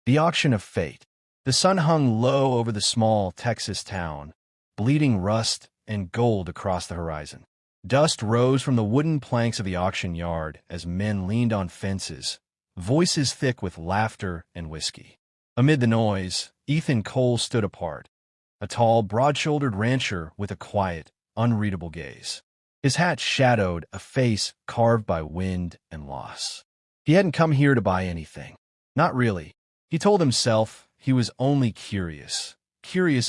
The Auction of Fate. The sun hung low over the small Texas town, bleeding rust and gold across the horizon. Dust rose from the wooden planks of the auction yard as men leaned on fences, voices thick with laughter and whiskey. Amid the noise, Ethan Cole stood apart, a tall, broad-shouldered rancher with a quiet, unreadable gaze. His hat shadowed a face carved by wind and loss. He hadn't come here to buy anything. Not really. He told himself he was only curious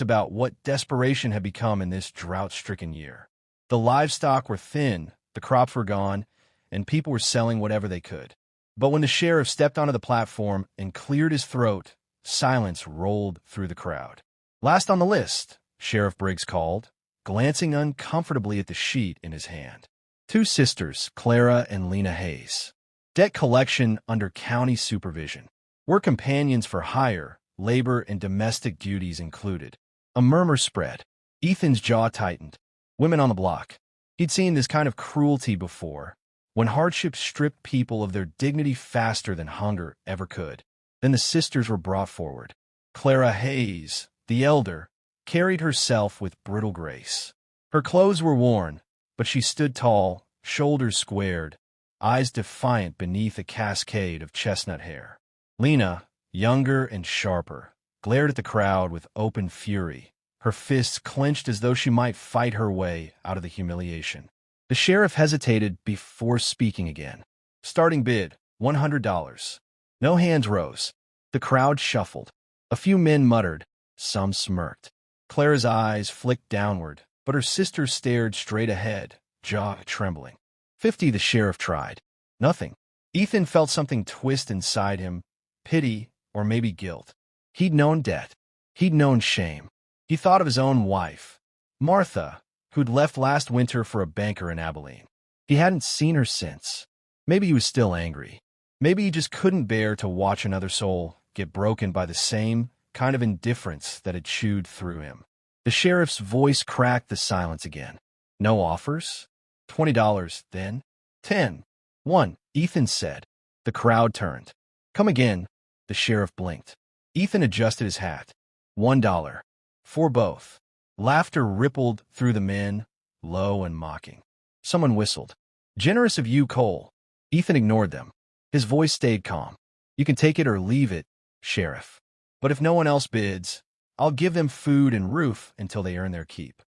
about what desperation had become in this drought-stricken year. The livestock were thin, the crops were gone, and people were selling whatever they could. But when the sheriff stepped onto the platform and cleared his throat, silence rolled through the crowd. "Last on the list," Sheriff Briggs called, glancing uncomfortably at the sheet in his hand. Two sisters, Clara and Lena Hayes. Debt collection under county supervision. Were companions for hire, labor and domestic duties included. A murmur spread. Ethan's jaw tightened. Women on the block. He'd seen this kind of cruelty before, when hardship stripped people of their dignity faster than hunger ever could. Then the sisters were brought forward. Clara Hayes, the elder, carried herself with brittle grace. Her clothes were worn, but she stood tall, shoulders squared, eyes defiant beneath a cascade of chestnut hair. Lena, younger and sharper, glared at the crowd with open fury, her fists clenched as though she might fight her way out of the humiliation. The sheriff hesitated before speaking again. Starting bid, $100. No hands rose. The crowd shuffled. A few men muttered. Some smirked. Clara's eyes flicked downward, but her sister stared straight ahead, jaw trembling. 50, the sheriff tried. Nothing. Ethan felt something twist inside him, pity or maybe guilt. He'd known debt. He'd known shame. He thought of his own wife, Martha, who'd left last winter for a banker in Abilene. He hadn't seen her since. Maybe he was still angry. Maybe he just couldn't bear to watch another soul get broken by the same kind of indifference that had chewed through him. The sheriff's voice cracked the silence again. No offers? $20, then? 10. 1, Ethan said. The crowd turned. Come again. The sheriff blinked. Ethan adjusted his hat. $1. For both. Laughter rippled through the men, low and mocking. Someone whistled. Generous of you, Cole. Ethan ignored them. His voice stayed calm. You can take it or leave it, Sheriff. But if no one else bids, I'll give them food and roof until they earn their keep.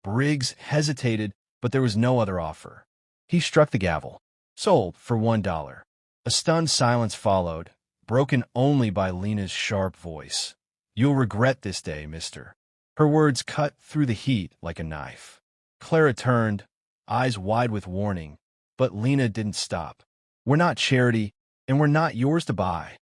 Briggs hesitated, but there was no other offer. He struck the gavel. Sold for $1. A stunned silence followed, broken only by Lena's sharp voice. You'll regret this day, mister. Her words cut through the heat like a knife. Clara turned, eyes wide with warning, but Lena didn't stop. We're not charity, and we're not yours to buy.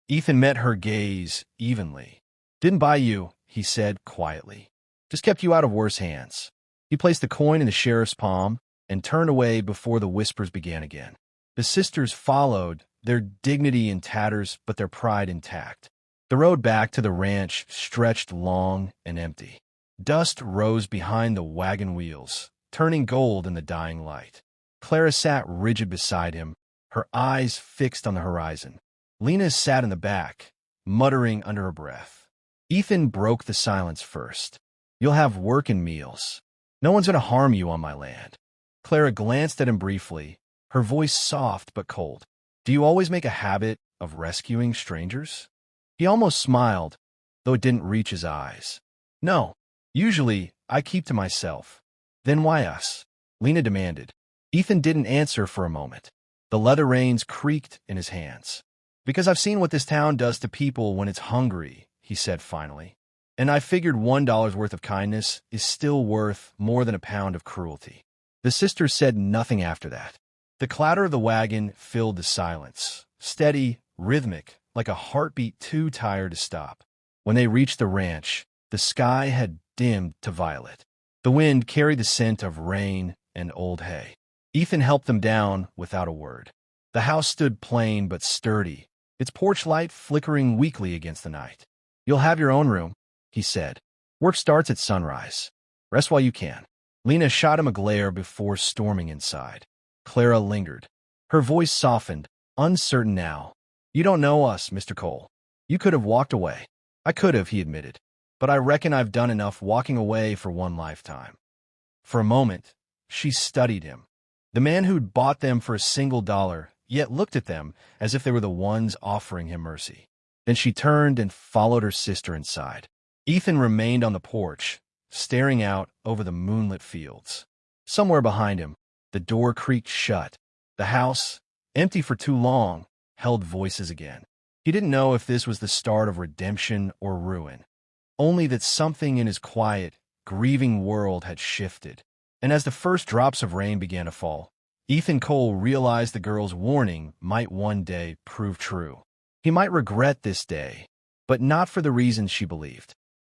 Ethan met her gaze evenly. Didn't buy you, he said quietly. Just kept you out of worse hands. He placed the coin in the sheriff's palm and turned away before the whispers began again. The sisters followed, their dignity in tatters but their pride intact. The road back to the ranch stretched long and empty. Dust rose behind the wagon wheels, turning gold in the dying light. Clara sat rigid beside him, her eyes fixed on the horizon. Lena sat in the back, muttering under her breath. Ethan broke the silence first. You'll have work and meals. No one's going to harm you on my land. Clara glanced at him briefly, her voice soft but cold. Do you always make a habit of rescuing strangers? He almost smiled, though it didn't reach his eyes. No, usually I keep to myself. Then why us? Lena demanded. Ethan didn't answer for a moment. The leather reins creaked in his hands. Because I've seen what this town does to people when it's hungry, he said finally. And I figured $1 worth of kindness is still worth more than a pound of cruelty. The sisters said nothing after that. The clatter of the wagon filled the silence, steady, rhythmic, like a heartbeat too tired to stop. When they reached the ranch, the sky had dimmed to violet. The wind carried the scent of rain and old hay. Ethan helped them down without a word. The house stood plain but sturdy, its porch light flickering weakly against the night. You'll have your own room, he said. Work starts at sunrise. Rest while you can. Lena shot him a glare before storming inside. Clara lingered. Her voice softened, uncertain now. You don't know us, Mr. Cole. You could have walked away. I could have, he admitted. But I reckon I've done enough walking away for one lifetime. For a moment, she studied him. The man who'd bought them for $1, yet looked at them as if they were the ones offering him mercy. Then she turned and followed her sister inside. Ethan remained on the porch, staring out over the moonlit fields. Somewhere behind him, the door creaked shut. The house, empty for too long, held voices again. He didn't know if this was the start of redemption or ruin, only that something in his quiet, grieving world had shifted. And as the first drops of rain began to fall, Ethan Cole realized the girl's warning might one day prove true. He might regret this day, but not for the reasons she believed.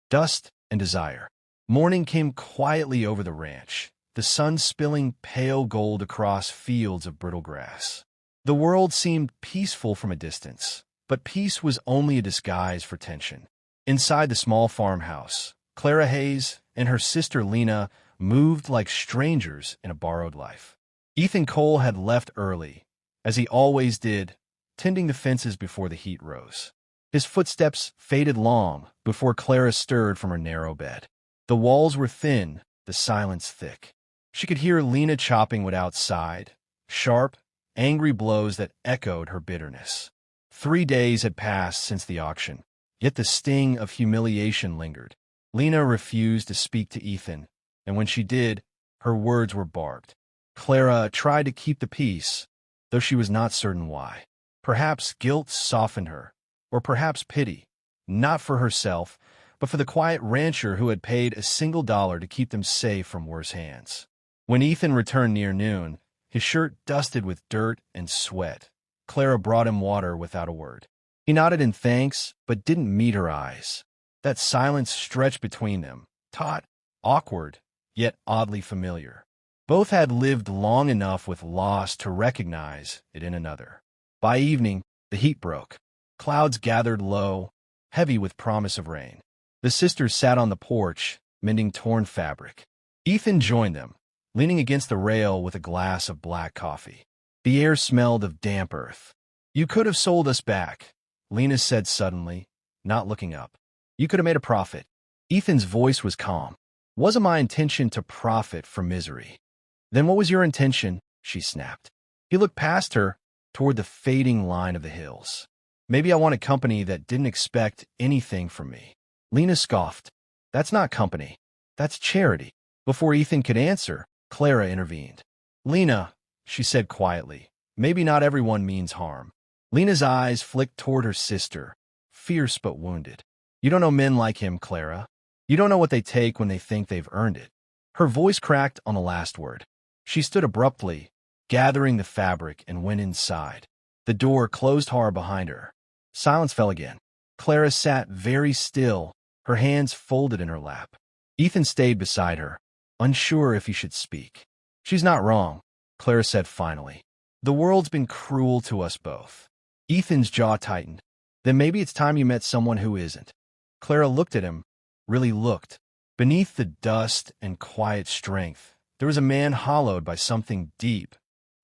Dust and desire. Morning came quietly over the ranch, the sun spilling pale gold across fields of brittle grass. The world seemed peaceful from a distance, but peace was only a disguise for tension. Inside the small farmhouse, Clara Hayes and her sister Lena moved like strangers in a borrowed life. Ethan Cole had left early, as he always did, tending the fences before the heat rose. His footsteps faded long before Clara stirred from her narrow bed. The walls were thin, the silence thick. She could hear Lena chopping wood outside, sharp, angry blows that echoed her bitterness. 3 days had passed since the auction, yet the sting of humiliation lingered. Lena refused to speak to Ethan, and when she did, her words were barbed. Clara tried to keep the peace, though she was not certain why. Perhaps guilt softened her, or perhaps pity, not for herself, but for the quiet rancher who had paid $1 to keep them safe from worse hands. When Ethan returned near noon, his shirt dusted with dirt and sweat, Clara brought him water without a word. He nodded in thanks, but didn't meet her eyes. That silence stretched between them, taut, awkward, yet oddly familiar. Both had lived long enough with loss to recognize it in another. By evening, the heat broke. Clouds gathered low, heavy with promise of rain. The sisters sat on the porch, mending torn fabric. Ethan joined them, leaning against the rail with a glass of black coffee. The air smelled of damp earth. "You could have sold us back," Lena said suddenly, not looking up. "You could have made a profit." Ethan's voice was calm. "Wasn't my intention to profit from misery." "Then what was your intention?" she snapped. He looked past her, toward the fading line of the hills. "Maybe I wanted company that didn't expect anything from me." Lena scoffed. "That's not company. That's charity." Before Ethan could answer, Clara intervened. "Lena," she said quietly, "maybe not everyone means harm." Lena's eyes flicked toward her sister, fierce but wounded. "You don't know men like him, Clara. You don't know what they take when they think they've earned it." Her voice cracked on the last word. She stood abruptly, gathering the fabric, and went inside. The door closed hard behind her. Silence fell again. Clara sat very still, her hands folded in her lap. Ethan stayed beside her, unsure if he should speak. "She's not wrong," Clara said finally. "The world's been cruel to us both." Ethan's jaw tightened. "Then maybe it's time you met someone who isn't." Clara looked at him, really looked. Beneath the dust and quiet strength, there was a man hollowed by something deep,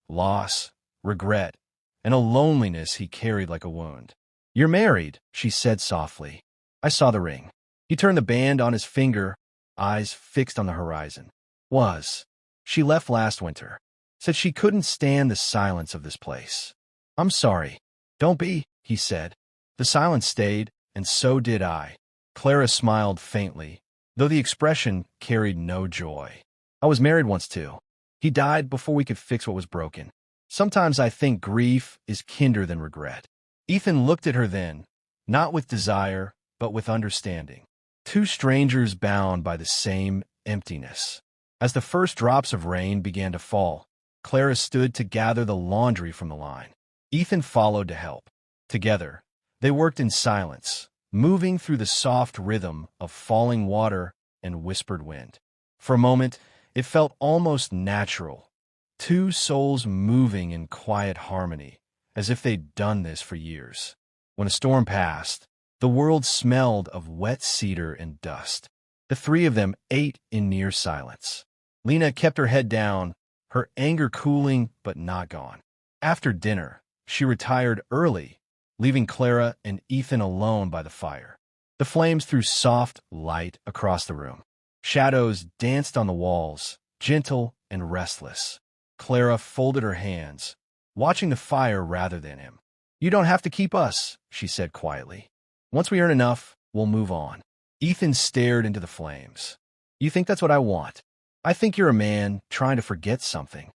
loss, regret, and a loneliness he carried like a wound. "You're married," she said softly. "I saw the ring." He turned the band on his finger, eyes fixed on the horizon. "Was. She left last winter. Said she couldn't stand the silence of this place." "I'm sorry." "Don't be," he said. The silence stayed, and so did I. Clara smiled faintly, though the expression carried no joy. "I was married once too. He died before we could fix what was broken. Sometimes I think grief is kinder than regret." Ethan looked at her then, not with desire, but with understanding. Two strangers bound by the same emptiness. As the first drops of rain began to fall, Clara stood to gather the laundry from the line. Ethan followed to help. Together, they worked in silence, moving through the soft rhythm of falling water and whispered wind. For a moment, it felt almost natural. Two souls moving in quiet harmony, as if they'd done this for years. When a storm passed, the world smelled of wet cedar and dust. The three of them ate in near silence. Lena kept her head down, her anger cooling but not gone. After dinner, she retired early, leaving Clara and Ethan alone by the fire. The flames threw soft light across the room. Shadows danced on the walls, gentle and restless. Clara folded her hands, watching the fire rather than him. "You don't have to keep us," she said quietly. "Once we earn enough, we'll move on." Ethan stared into the flames. "You think that's what I want? I think you're a man trying to forget something."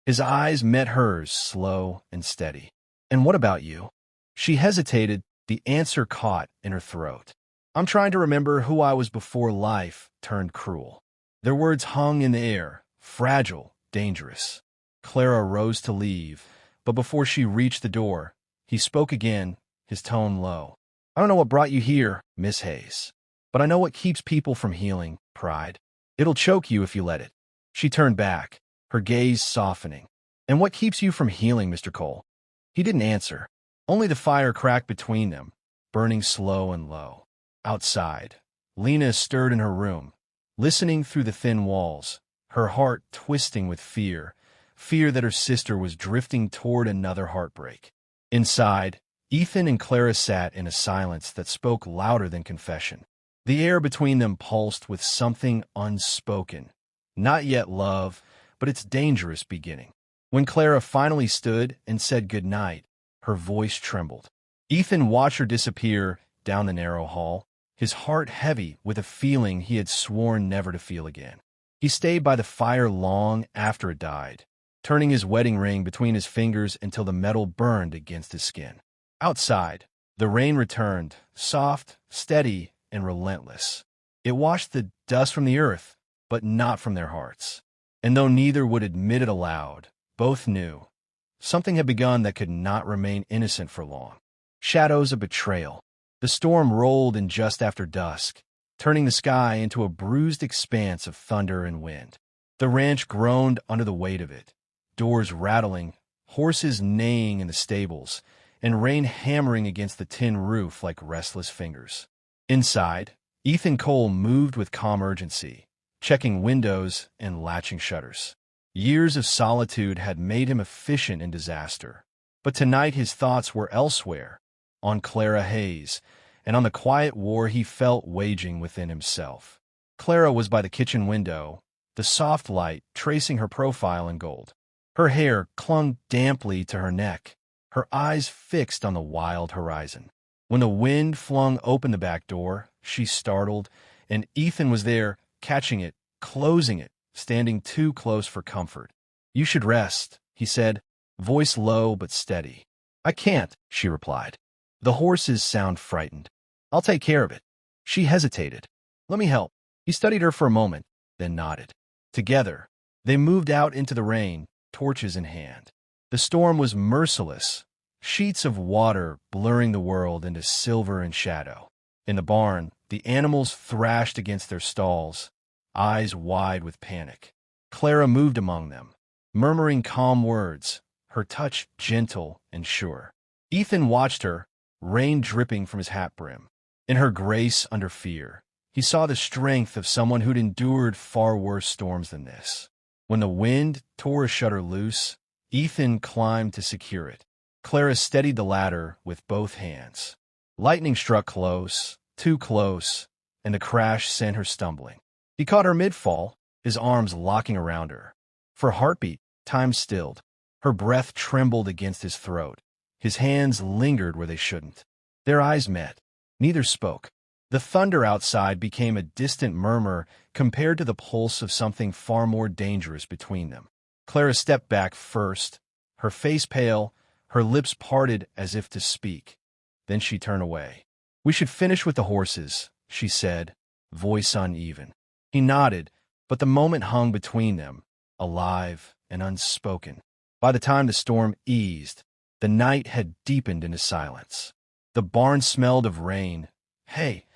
His eyes met hers, slow and steady. "And what about you?" She hesitated, the answer caught in her throat. "I'm trying to remember who I was before life turned cruel." Their words hung in the air, fragile, dangerous. Clara rose to leave, but before she reached the door, he spoke again, his tone low. "I don't know what brought you here, Miss Hayes, but I know what keeps people from healing, pride. It'll choke you if you let it." She turned back, her gaze softening. "And what keeps you from healing, Mr. Cole?" He didn't answer. Only the fire cracked between them, burning slow and low. Outside, Lena stirred in her room, listening through the thin walls, her heart twisting with fear that her sister was drifting toward another heartbreak. Inside, Ethan and Clara sat in a silence that spoke louder than confession. The air between them pulsed with something unspoken. Not yet love, but its dangerous beginning. When Clara finally stood and said goodnight, her voice trembled. Ethan watched her disappear down the narrow hall, his heart heavy with a feeling he had sworn never to feel again. He stayed by the fire long after it died, turning his wedding ring between his fingers until the metal burned against his skin. Outside, the rain returned, soft, steady, and relentless. It washed the dust from the earth, but not from their hearts. And though neither would admit it aloud, both knew something had begun that could not remain innocent for long. Shadows of betrayal. The storm rolled in just after dusk, turning the sky into a bruised expanse of thunder and wind. The ranch groaned under the weight of it, doors rattling, horses neighing in the stables, and rain hammering against the tin roof like restless fingers. Inside, Ethan Cole moved with calm urgency, checking windows and latching shutters. Years of solitude had made him efficient in disaster, but tonight his thoughts were elsewhere, on Clara Hayes, and on the quiet war he felt waging within himself. Clara was by the kitchen window, the soft light tracing her profile in gold. Her hair clung damply to her neck, her eyes fixed on the wild horizon. When the wind flung open the back door, she startled, and Ethan was there, catching it, closing it, standing too close for comfort. "You should rest," he said, voice low but steady. "I can't," she replied. "The horses sound frightened." "I'll take care of it." She hesitated. "Let me help." He studied her for a moment, then nodded. Together, they moved out into the rain, torches in hand. The storm was merciless, sheets of water blurring the world into silver and shadow. In the barn, the animals thrashed against their stalls, eyes wide with panic. Clara moved among them, murmuring calm words, her touch gentle and sure. Ethan watched her, rain dripping from his hat brim. In her grace under fear, he saw the strength of someone who'd endured far worse storms than this. When the wind tore a shutter loose, Ethan climbed to secure it. Clara steadied the ladder with both hands. Lightning struck close, too close, and the crash sent her stumbling. He caught her mid-fall, his arms locking around her. For a heartbeat, time stilled. Her breath trembled against his throat. His hands lingered where they shouldn't. Their eyes met. Neither spoke. The thunder outside became a distant murmur compared to the pulse of something far more dangerous between them. Clara stepped back first, her face pale, her lips parted as if to speak. Then she turned away. "We should finish with the horses," she said, voice uneven. He nodded, but the moment hung between them, alive and unspoken. By the time the storm eased, the night had deepened into silence. The barn smelled of rain, hay,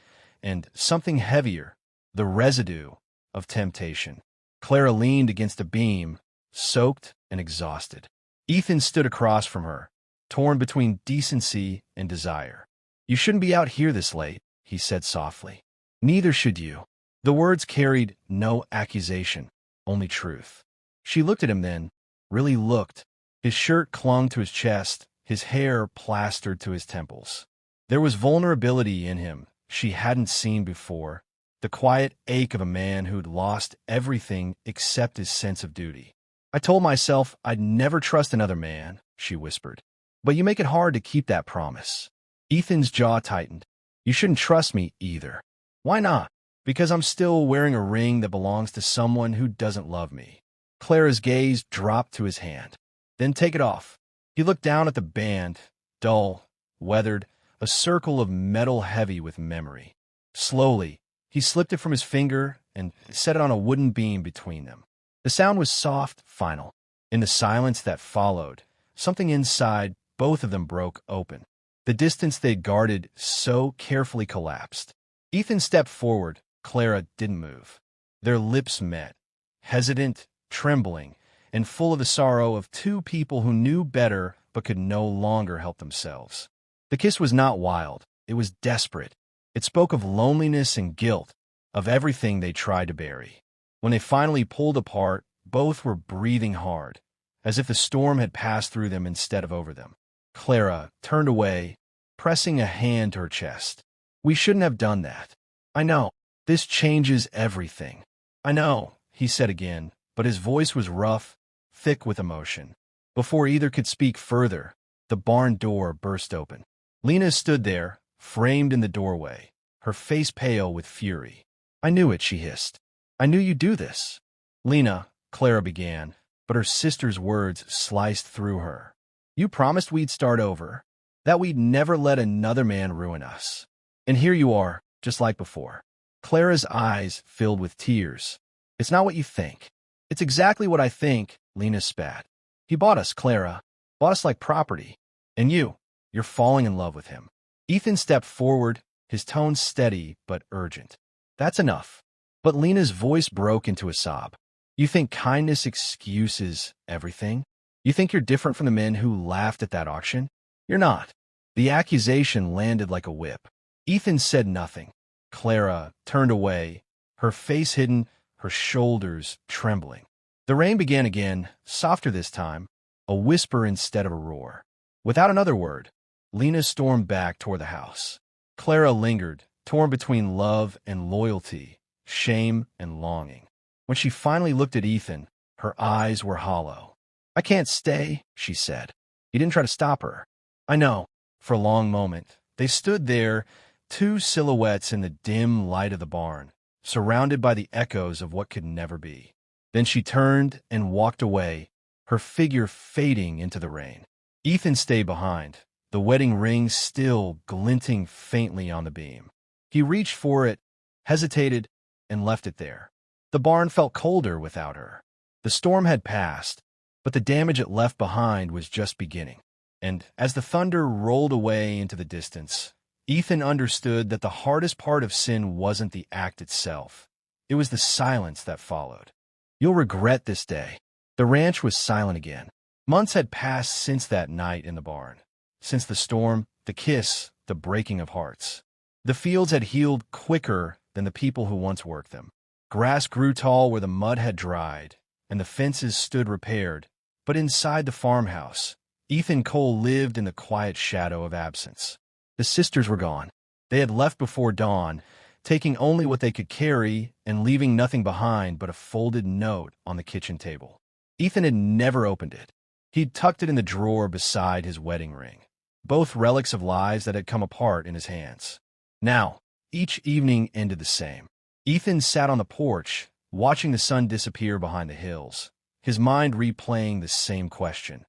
and something heavier, the residue of temptation. Clara leaned against a beam, soaked and exhausted. Ethan stood across from her, torn between decency and desire. "You shouldn't be out here this late," he said softly. "Neither should you." The words carried no accusation, only truth. She looked at him then, really looked. His shirt clung to his chest, his hair plastered to his temples. There was vulnerability in him she hadn't seen before, the quiet ache of a man who'd lost everything except his sense of duty. "I told myself I'd never trust another man," she whispered. "But you make it hard to keep that promise." Ethan's jaw tightened. "You shouldn't trust me either." "Why not?" "Because I'm still wearing a ring that belongs to someone who doesn't love me." Clara's gaze dropped to his hand. "Then take it off." He looked down at the band, dull, weathered, a circle of metal heavy with memory. Slowly, he slipped it from his finger and set it on a wooden beam between them. The sound was soft, final. In the silence that followed, something inside both of them broke open. The distance they'd guarded so carefully collapsed. Ethan stepped forward. Clara didn't move. Their lips met, hesitant, trembling, and full of the sorrow of two people who knew better but could no longer help themselves. The kiss was not wild. It was desperate. It spoke of loneliness and guilt, of everything they tried to bury. When they finally pulled apart, both were breathing hard, as if the storm had passed through them instead of over them. Clara turned away, pressing a hand to her chest. "We shouldn't have done that." "I know. This changes everything." "I know," he said again, but his voice was rough, thick with emotion. Before either could speak further, the barn door burst open. Lena stood there, framed in the doorway, her face pale with fury. "I knew it," she hissed. "I knew you'd do this." "Lena," Clara began, but her sister's words sliced through her. "You promised we'd start over, that we'd never let another man ruin us. And here you are, just like before." Clara's eyes filled with tears. "It's not what you think." "It's exactly what I think," Lena spat. "He bought us, Clara. Bought us like property. And you're falling in love with him." Ethan stepped forward, his tone steady but urgent. "That's enough." But Lena's voice broke into a sob. "You think kindness excuses everything? You think you're different from the men who laughed at that auction? You're not." The accusation landed like a whip. Ethan said nothing. Clara turned away, her face hidden, her shoulders trembling. The rain began again, softer this time, a whisper instead of a roar. Without another word, Lena stormed back toward the house. Clara lingered, torn between love and loyalty, shame and longing. When she finally looked at Ethan, her eyes were hollow. "I can't stay," she said. He didn't try to stop her. "I know." For a long moment, they stood there, two silhouettes in the dim light of the barn, surrounded by the echoes of what could never be. Then she turned and walked away, her figure fading into the rain. Ethan stayed behind, the wedding ring still glinting faintly on the beam. He reached for it, hesitated, and left it there. The barn felt colder without her. The storm had passed, but the damage it left behind was just beginning. And as the thunder rolled away into the distance, Ethan understood that the hardest part of sin wasn't the act itself. It was the silence that followed. "You'll regret this day." The ranch was silent again. Months had passed since that night in the barn, since the storm, the kiss, the breaking of hearts. The fields had healed quicker than the people who once worked them. Grass grew tall where the mud had dried, and the fences stood repaired. But inside the farmhouse, Ethan Cole lived in the quiet shadow of absence. The sisters were gone. They had left before dawn, taking only what they could carry and leaving nothing behind but a folded note on the kitchen table. Ethan had never opened it. He'd tucked it in the drawer beside his wedding ring, both relics of lives that had come apart in his hands. Now, each evening ended the same. Ethan sat on the porch, watching the sun disappear behind the hills, his mind replaying the same question.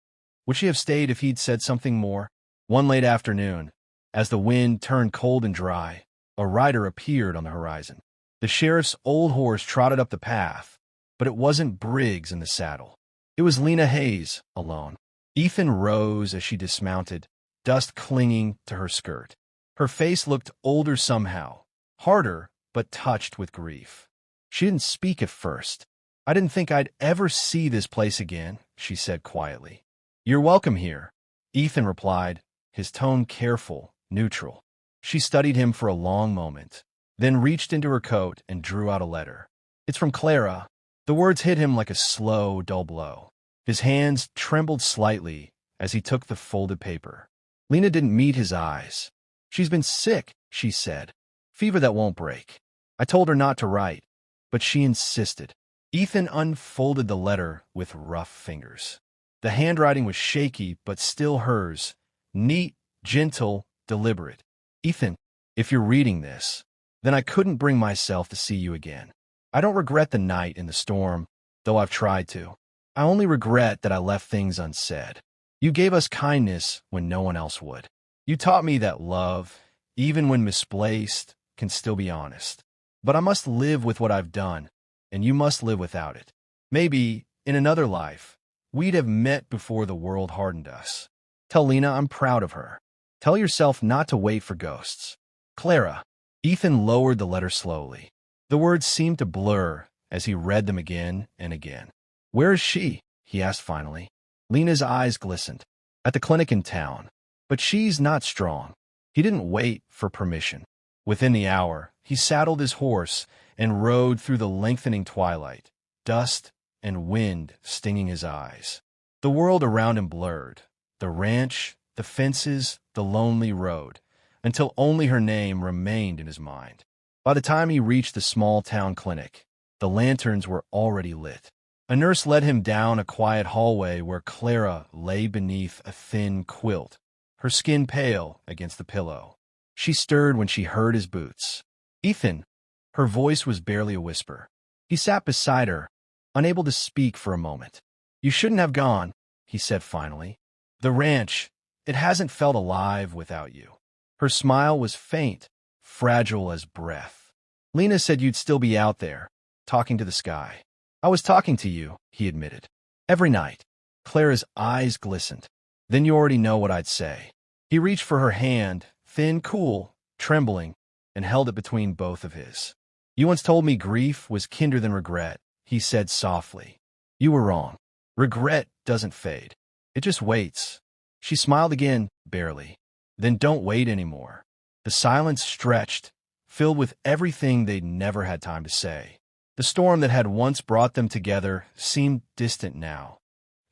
Would she have stayed if he'd said something more? One late afternoon, as the wind turned cold and dry, a rider appeared on the horizon. The sheriff's old horse trotted up the path, but it wasn't Briggs in the saddle. It was Lena Hayes, alone. Ethan rose as she dismounted, dust clinging to her skirt. Her face looked older somehow, harder, but touched with grief. She didn't speak at first. "I didn't think I'd ever see this place again," she said quietly. "You're welcome here," Ethan replied, his tone careful, neutral. She studied him for a long moment, then reached into her coat and drew out a letter. "It's from Clara." The words hit him like a slow, dull blow. His hands trembled slightly as he took the folded paper. Lena didn't meet his eyes. "She's been sick," she said. "Fever that won't break." I told her not to write, but she insisted. Ethan unfolded the letter with rough fingers. The handwriting was shaky, but still hers. Neat, gentle, deliberate. "Ethan, if you're reading this, then I couldn't bring myself to see you again. I don't regret the night in the storm, though I've tried to. I only regret that I left things unsaid. You gave us kindness when no one else would. You taught me that love, even when misplaced, can still be honest. But I must live with what I've done, and you must live without it. Maybe, in another life, we'd have met before the world hardened us. Tell Lena I'm proud of her. Tell yourself not to wait for ghosts. Clara." Ethan lowered the letter slowly. The words seemed to blur as he read them again and again. "Where is she?" he asked finally. Lena's eyes glistened. "At the clinic in town. But she's not strong." He didn't wait for permission. Within the hour, he saddled his horse and rode through the lengthening twilight, dust and wind stinging his eyes. The world around him blurred. The ranch, the fences, the lonely road, until only her name remained in his mind. By the time he reached the small-town clinic, the lanterns were already lit. A nurse led him down a quiet hallway where Clara lay beneath a thin quilt, her skin pale against the pillow. She stirred when she heard his boots. "Ethan!" Her voice was barely a whisper. He sat beside her, unable to speak for a moment. "You shouldn't have gone," he said finally. "The ranch, it hasn't felt alive without you." Her smile was faint, fragile as breath. "Lena said you'd still be out there, talking to the sky." "I was talking to you," he admitted. "Every night." Clara's eyes glistened. "Then you already know what I'd say." He reached for her hand, thin, cool, trembling, and held it between both of his. "You once told me grief was kinder than regret," he said softly. "You were wrong. Regret doesn't fade. It just waits." She smiled again, barely. "Then don't wait anymore." The silence stretched, filled with everything they'd never had time to say. The storm that had once brought them together seemed distant now,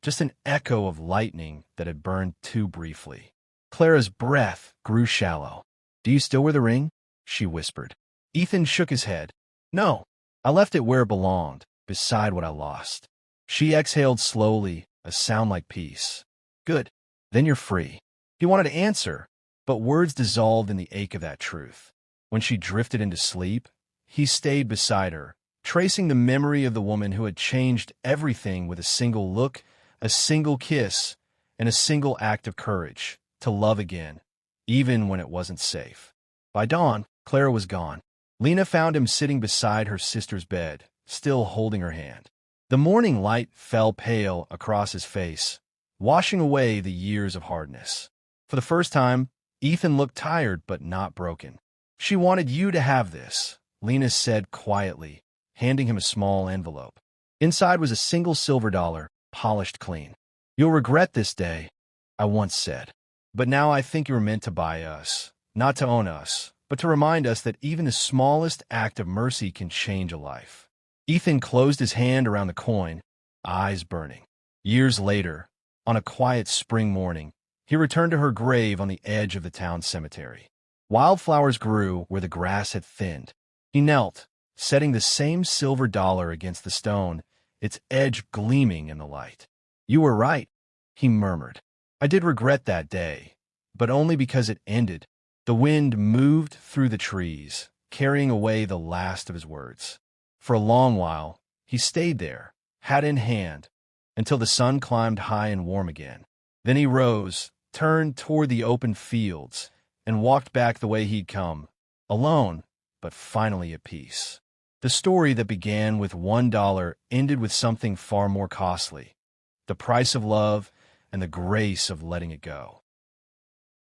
just an echo of lightning that had burned too briefly. Clara's breath grew shallow. "Do you still wear the ring?" she whispered. Ethan shook his head. "No, I left it where it belonged, beside what I lost." She exhaled slowly, a sound like peace. "Good, then you're free." He wanted to answer, but words dissolved in the ache of that truth. When she drifted into sleep, he stayed beside her, tracing the memory of the woman who had changed everything with a single look, a single kiss, and a single act of courage, to love again, even when it wasn't safe. By dawn, Clara was gone. Lena found him sitting beside her sister's bed, still holding her hand. The morning light fell pale across his face, washing away the years of hardness. For the first time, Ethan looked tired but not broken. "She wanted you to have this," Lena said quietly, handing him a small envelope. Inside was a single silver dollar, polished clean. "You'll regret this day," I once said. "But now I think you were meant to buy us, not to own us, but to remind us that even the smallest act of mercy can change a life." Ethan closed his hand around the coin, eyes burning. Years later, on a quiet spring morning, he returned to her grave on the edge of the town cemetery. Wildflowers grew where the grass had thinned. He knelt, setting the same silver dollar against the stone, its edge gleaming in the light. "You were right," he murmured. "I did regret that day, but only because it ended." The wind moved through the trees, carrying away the last of his words. For a long while, he stayed there, hat in hand, until the sun climbed high and warm again. Then he rose, turned toward the open fields, and walked back the way he'd come, alone, but finally at peace. The story that began with $1 ended with something far more costly: the price of love and the grace of letting it go.